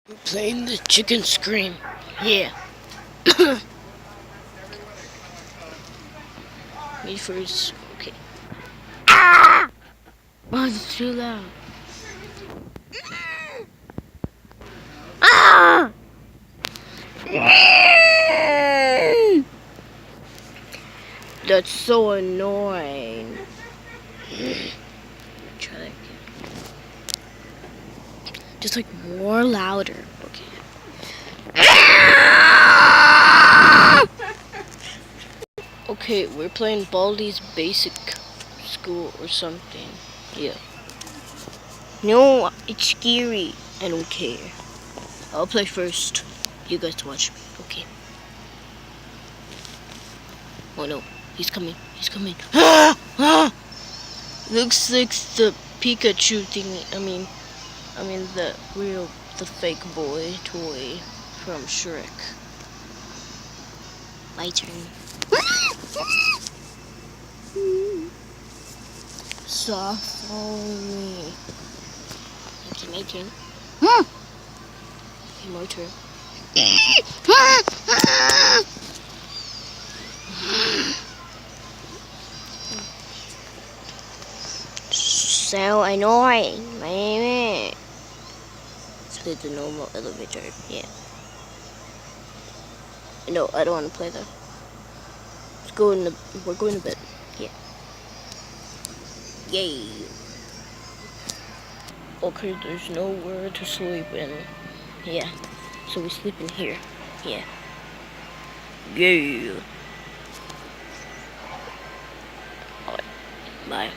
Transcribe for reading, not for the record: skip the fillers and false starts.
We're playing the chicken scream. Yeah. Me first. Okay. Ah! Oh, it's too loud. Ah! That's so annoying. Try that again. Just like more louder. Okay. Okay, we're playing Baldi's Basic School or something. Yeah. No, it's scary. I don't care. I'll play first. You guys watch me. Okay. Oh no, he's coming. He's coming. Ah! Ah! Looks like the Pikachu thingy. I mean the fake boy toy from Shrek. My turn. Soft on me. Okay, my turn. Okay, my turn. So annoying, man. Let's play the normal elevator. Yeah. No, I don't want to play that. Let's go in the. We're going to bed. Yeah. Yay. Okay, there's nowhere to sleep in. Yeah. So we sleep in here. Yeah. Yay. Alright. Bye.